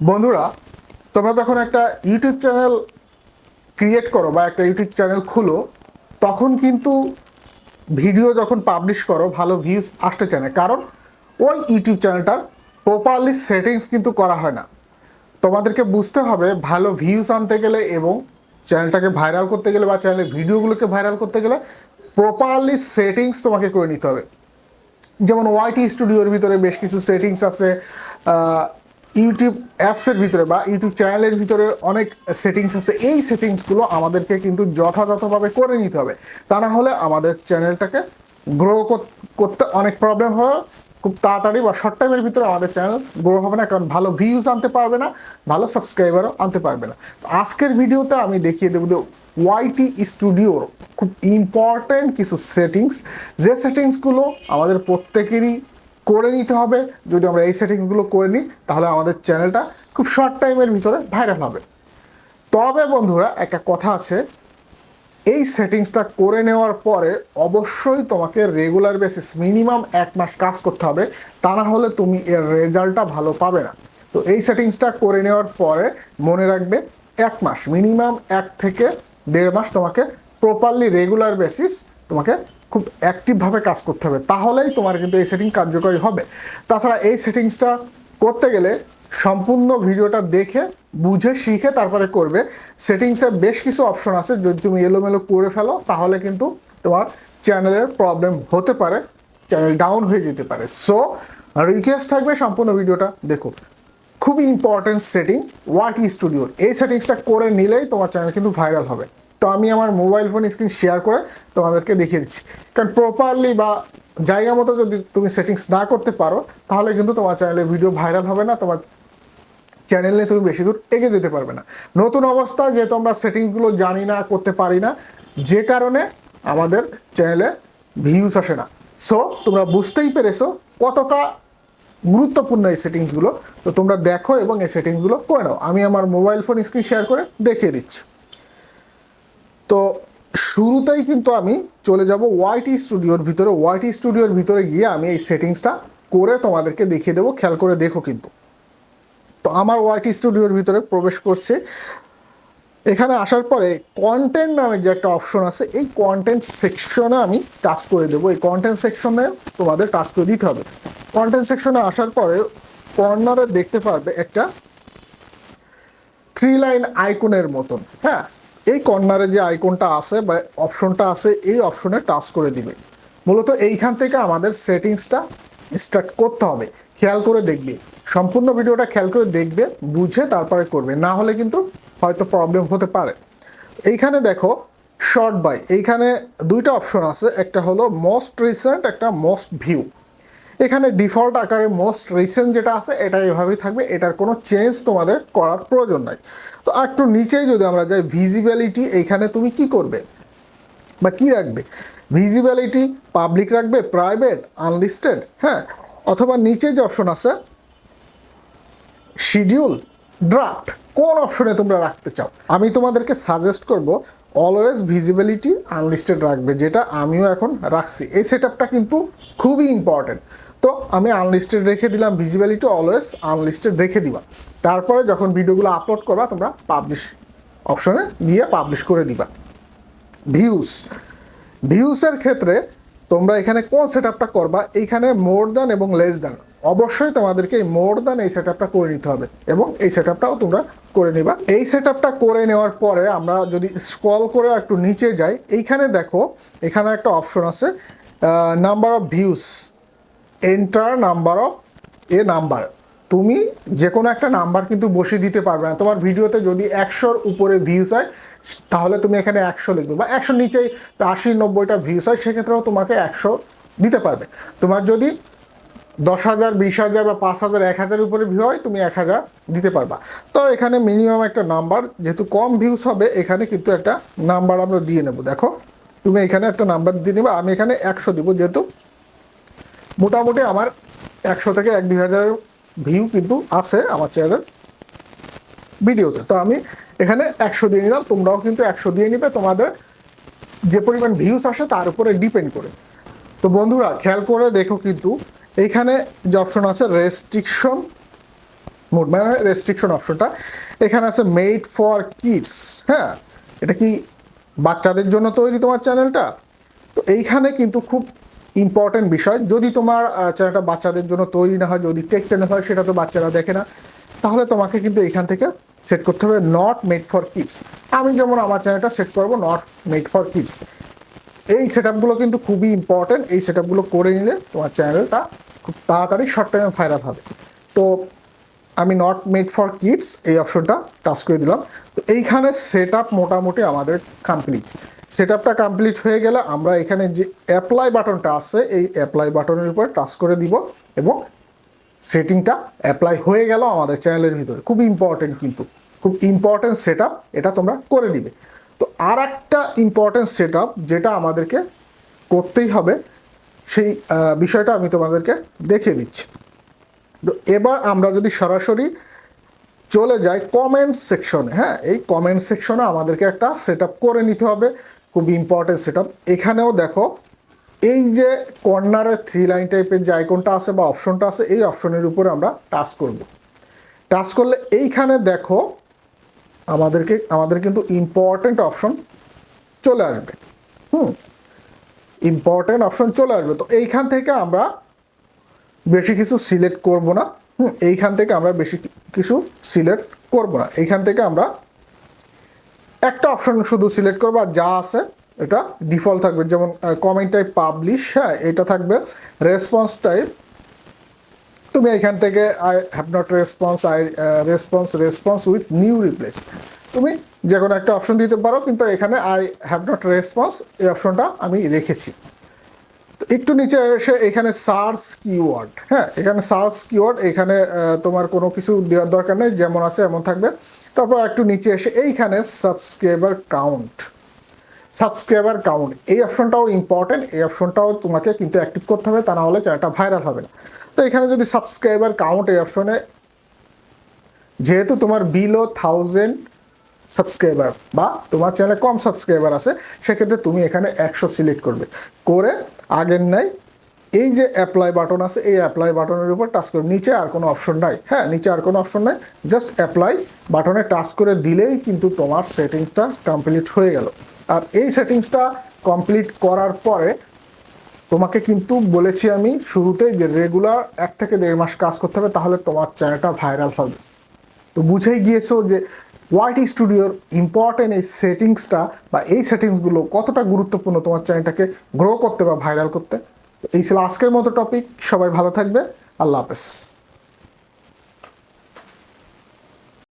বন্ধুরা, তোমরা যখন একটা ইউটিউব চ্যানেল ক্রিয়েট করো বা একটা ইউটিউব চ্যানেল খুলো, তখন কিন্তু ভিডিও যখন পাবলিশ করো ভালো ভিউজ আসতে চায় না, কারণ ওই ইউটিউব চ্যানেলটার প্রপারলি সেটিংস কিন্তু করা হয় না। তোমাদেরকে বুঝতে হবে ভালো ভিউজ আনতে গেলে এবং চ্যানেলটাকে ভাইরাল করতে গেলে বা চ্যানেলের ভিডিওগুলোকে ভাইরাল করতে গেলে প্রপারলি সেটিংস তোমাকে করে নিতে হবে। যেমন ওয়াইটি স্টুডিওর ভিতরে বেশ কিছু সেটিংস আছে, ইউটিউব অ্যাপসের ভিতরে বা ইউটিউব চ্যানেলের ভিতরে অনেক সেটিংস আছে। এই সেটিংসগুলো আমাদেরকে কিন্তু যথাযথভাবে করে নিতে হবে, তা না হলে আমাদের চ্যানেলটাকে গ্রো করতে অনেক প্রবলেম হয়। খুব তাড়াতাড়ি বা শর্ট টাইমের ভিতরে আমাদের চ্যানেল গ্রো হবে না, কারণ ভালো ভিউজ আনতে পারবে না, ভালো সাবস্ক্রাইবারও আনতে পারবে না। তো আজকের ভিডিওতে আমি দেখিয়ে দেবো যে ওয়াইটি স্টুডিওর খুব ইম্পর্টেন্ট কিছু সেটিংস, যে সেটিংসগুলো আমাদের প্রত্যেকেরই করে নিতে হবে। যদি আমরা এই সেটিংসগুলো করে নিই তাহলে আমাদের চ্যানেলটা খুব শর্ট টাইমের ভিতরে ভাইরাল হবে। তবে বন্ধুরা, একটা কথা আছে, এই সেটিংসটা করে নেওয়ার পরে অবশ্যই তোমাকে রেগুলার বেসিস মিনিমাম 1 মাস কাজ করতে হবে, তা না হলে তুমি এর রেজাল্টটা ভালো পাবে না। তো এই সেটিংসটা করে নেওয়ার পরে মনে রাখবে 1 মাস, মিনিমাম 1 থেকে 1.5 মাস তোমাকে প্রপারলি রেগুলার বেসিস তোমাকে খুব অ্যাক্টিভভাবে কাজ করতে হবে, তাহলেই তোমার কিন্তু এই সেটিং কার্যকরী হবে। তাছাড়া এই সেটিংসটা করতে গেলে সম্পূর্ণ ভিডিওটা দেখে বুঝে শিখে তারপরে করবে। সেটিংসে বেশ কিছু অপশন আছে, যদি তুমি এলোমেলো করে ফেলো তাহলে কিন্তু তোমার চ্যানেলের প্রবলেম হতে পারে, চ্যানেল ডাউন হয়ে যেতে পারে। সো রিকোয়েস্ট থাকবে সম্পূর্ণ ভিডিওটা দেখো। খুবই ইম্পর্টেন্ট সেটিং ওয়াইটি স্টুডিওর, এই সেটিংসটা করে নিলেই তোমার চ্যানেল কিন্তু ভাইরাল হবে। তো আমি আমার মোবাইল ফোন স্ক্রিন শেয়ার করে তোমাদেরকে দেখিয়ে দিচ্ছি, কারণ প্রপারলি বা জায়গা মতো যদি তুমি সেটিংস না করতে পারো তাহলে কিন্তু তোমার চ্যানেলের ভিডিও ভাইরাল হবে না, তোমার চ্যানেলে তুমি বেশি দূর এগিয়ে যেতে পারবে না। নতুন অবস্থা যেহেতু আমরা সেটিংসগুলো জানি না, করতে পারি না, যে কারণে আমাদের চ্যানেলে ভিউজ আসে না। সো তোমরা বুঝতেই পেরেছো কতটা গুরুত্বপূর্ণ এই সেটিংসগুলো। তো তোমরা দেখো এবং এই সেটিংসগুলো করে নাও। আমি আমার মোবাইল ফোন স্ক্রিন শেয়ার করে দেখিয়ে দিচ্ছি। তো শুরুতেই কিন্তু আমি চলে যাব ওয়াইটি স্টুডিওর ভিতরে। ওয়াইটি স্টুডিওর ভিতরে গিয়ে আমি এই সেটিংসটা করে তোমাদেরকে দেখিয়ে দেবো, খেয়াল করে দেখো কিন্তু। তো আমার ওয়াইটি স্টুডিওর ভিতরে প্রবেশ করছে। এখানে আসার পরে কন্টেন্ট নামে যে একটা অপশন আছে, এই কন্টেন্ট সেকশনে আমি টাচ করে দেবো। এই কন্টেন্ট সেকশনে তোমাদের টাচ করে দিতে হবে। কন্টেন্ট সেকশনে আসার পরে কর্নারে দেখতে পারবে একটা 3 লাইন আইকনের মতন। হ্যাঁ, এই কর্নারে যে আইকনটা আছে বা অপশনটা আছে, এই অপশনে টাচ করে দিবে। মূলত এইখান থেকে আমাদের সেটিংসটা স্টার্ট করতে হবে। খেয়াল করে দেখবে, সম্পূর্ণ ভিডিওটা খেয়াল করে দেখবে, বুঝে তারপরে করবে, না হলে কিন্তু হয়তো প্রবলেম হতে পারে। এইখানে দেখো শর্ট বাই, এইখানে 2টা অপশন আছে, একটা হলো মোস্ট রিসেন্ট, একটা মোস্ট ভিউ। এখানে ডিফল্ট আকারে মোস্ট রিসেন্ট যেটা আছে এটা এভাবেই থাকবে, এটার কোনো চেঞ্জ তোমাদের করার প্রয়োজন নাই। তো একটু নিচেই যদি আমরা যাই ভিজিবিলিটি, এইখানে তুমি কি করবে বা কি রাখবে? ভিজিবিলিটি পাবলিক রাখবে, প্রাইভেট, আনলিস্টেড, হ্যাঁ, অথবা নিচে যে অপশন আছে শিডিউল, ড্রাফট, কোন অপশনে তোমরা রাখতে চাও। আমি তোমাদেরকে সাজেস্ট করব অলওয়েজ ভিজিবিলিটি আনলিস্টেড রাখবে, যেটা আমিও এখন রাখছি। এই সেটআপটা কিন্তু খুবই ইম্পর্টেন্ট। তো আমি আনলিস্টেড রেখে দিলাম, ভিজিবিলিটি অলওয়েজ আনলিস্টেড রেখে দিবা। তারপরে যখন ভিডিওগুলো আপলোড করবা তোমরা পাবলিশ অপশনে গিয়ে পাবলিশ করে দিবা। ভিউসের ক্ষেত্রে তোমরা এখানে কোন সেটআপটা করবা, এইখানে মোর দ্যান এবং লেস দ্যান, অবশ্যই তোমাদেরকে এই মোর দ্যান এই সেটআপটা করে নিতে হবে এবং এই সেটআপটাও তোমরা করে নিবা। এই সেটআপটা করে নেওয়ার পরে আমরা যদি স্ক্রল করে একটু নিচে যাই, এইখানে দেখো এখানে একটা অপশন আছে number of views, enter number of A number. তুমি যে কোনো একটা নাম্বার কিন্তু বসিয়ে দিতে পারবে না। তোমার ভিডিওতে যদি 100-র উপরে ভিউস হয় তাহলে তুমি এখানে 100 লিখবে, বা 100 নিচেই 80-90টা ভিউস হয় সেক্ষেত্রেও তোমাকে 100 দিতে পারবে। তোমার যদি 10,000, 20,000 বা 5,000, 1,000 উপরে ভিউ হয় তুমি 1,000 দিতে পারবা। তো এখানে মিনিমাম একটা নাম্বার, যেহেতু কম ভিউস হবে এখানে কিন্তু একটা নাম্বার আমরা দিয়ে নেব। দেখো তুমি এখানে একটা নাম্বার দিয়ে নেবে, আমি এখানে 100 দিব, যেহেতু মোটামুটি আমার 100 থেকে 1-2 হাজার ভিউ কিন্তু আছে আমার চ্যানেলের ভিডিওতে। তো আমি এখানে 100 দিয়ে নিলাম, তোমরাও কিন্তু 100 দিয়ে নিবে, তোমাদের যে পরিমাণ ভিউস আসে তার উপরে ডিপেন্ড করে। তো বন্ধুরা খেয়াল করে দেখো কিন্তু এইখানে যে অপশন আছে রেস্ট্রিকশন মুড মানে রেস্ট্রিকশন অপশনটা এখানে আছে মেড ফর কিডস। হ্যাঁ, এটা কি বাচ্চাদের জন্য তৈরি তোমার চ্যানেলটা? তো এইখানে কিন্তু খুব ইম্পর্টেন্ট বিষয়, যদি তোমার চ্যানেলটা বাচ্চাদের জন্য তৈরি না হয়, যদি টেক চ্যানেল হয়, সেটা তো বাচ্চারা দেখে না, তাহলে তোমাকে কিন্তু এখান থেকে সেট করতে হবে নট মেড ফর কিডস। আমি যেমন আমার চ্যানেলটা সেট করব নট মেড ফর কিডস। এই সেট আপগুলো কিন্তু খুবই ইম্পর্টেন্ট, এই সেট আপগুলো করে নিলে তোমার চ্যানেলটা খুব তাড়াতাড়ি শর্ট টাইমে ভাইরাল হবে। তো আমি নট মেড ফর কিডস এই অপশনটা টাচ করে দিলাম। তো এইখানে সেট আপ মোটামুটি আমাদের কমপ্লিট। সেট আপটা কমপ্লিট হয়ে গেলে আমরা এখানে যে অ্যাপ্লাই বাটনটা আছে এই অ্যাপ্লাই বাটনের উপর টাচ করে দিব এবং সেটিংটা অ্যাপ্লাই হয়ে গেল আমাদের চ্যানেলের ভিতরে। খুব ইম্পর্টেন্ট, কিন্তু খুব ইম্পর্টেন্ট সেট আপ, এটা তোমরা করে নিবে। তো আর একটা ইম্পর্টেন্ট সেট আপ যেটা আমাদেরকে করতেই হবে, সেই বিষয়টা আমি তোমাদেরকে দেখিয়ে দিচ্ছি। তো এবার আমরা যদি সরাসরি চলে যাই কমেন্ট সেকশনে, হ্যাঁ, এই কমেন্ট সেকশনে আমাদেরকে একটা সেট আপ করে নিতে হবে, খুব ইম্পর্টেন্ট সেট আপ। এখানেও দেখো এই যে কর্নারে 3 লাইন টাইপের যে আইকনটা আছে বা অপশনটা আছে, এই অপশনের উপরে আমরা টাচ করব। টাচ করলে এইখানে দেখো আমাদের কিন্তু ইম্পর্টেন্ট অপশন চলে আসবে। ইম্পর্টেন্ট অপশন চলে আসবে। তো এইখান থেকে আমরা বেশি কিছু সিলেক্ট করব না। এইখান থেকে আমরা বেশি কিছু সিলেক্ট করব না। এইখান থেকে আমরা একটা অপশন শুধু সিলেক্ট করবো, আর যা আছে এটা ডিফল্ট থাকবে। যেমন কমেন্ট টাইপ পাবলিশ, হ্যাঁ, এটা থাকবে। রেসপন্স টাইপ তুমি এখান থেকে I have not response with new replace, তুমি যে কোনো একটা অপশন দিতে পারো, কিন্তু এখানে আই হ্যাভ নট রেসপন্স এই অপশনটা আমি রেখেছি। একটু নিচে এসে এখানে সার্চ কিওয়ার্ড, হ্যাঁ, এখানে সার্চ কিওয়ার্ড, এখানে তোমার কোনো কিছু দেওয়ার দরকার নেই, যেমন আছে এমন থাকবে। তারপর একটু নিচে এসে এইখানে সাবস্ক্রাইবার কাউন্ট এই অপশনটাও ইম্পর্টেন্ট, এই অপশনটাও তোমাকে কিন্তু অ্যাক্টিভ করতে হবে, তা না হলে চ্যানেলটা ভাইরাল হবে না। তো এখানে যদি সাবস্ক্রাইবার কাউন্ট এই অপশনে, যেহেতু তোমার বিলো 1000 সাবস্ক্রাইবার বা তোমার চ্যানেলে কম সাবস্ক্রাইবার আছে, সেক্ষেত্রে তুমি এখানে 100 সিলেক্ট করবে করে আগের নাই এই যে অ্যাপ্লাই বাটন আছে এই অ্যাপ্লাই বাটনের উপর টাচ করে, নিচে আর কোনো অপশন নাই, হ্যাঁ, নিচে আর কোনো অপশন নাই, জাস্ট অ্যাপ্লাই বাটনে টাচ করে দিলেই কিন্তু তোমার সেটিংসটা কমপ্লিট হয়ে গেল। আর এই সেটিংসটা কমপ্লিট করার পরে তোমাকে কিন্তু বলেছি আমি শুরুতেই যে রেগুলার 1 থেকে 1.5 মাস কাজ করতে হবে, তাহলে তোমার চ্যানেলটা ভাইরাল হবে। তো বুঝেই গিয়েছো যে ওয়াইটি স্টুডিওর ইম্পর্টেন্ট এই সেটিংসটা বা এই সেটিংসগুলো কতটা গুরুত্বপূর্ণ তোমার চ্যানেলটাকে গ্রো করতে বা ভাইরাল করতে। এই ছিল আজকের মতো টপিক। সবাই ভালো থাকবে। আল্লাহ হাফেজ।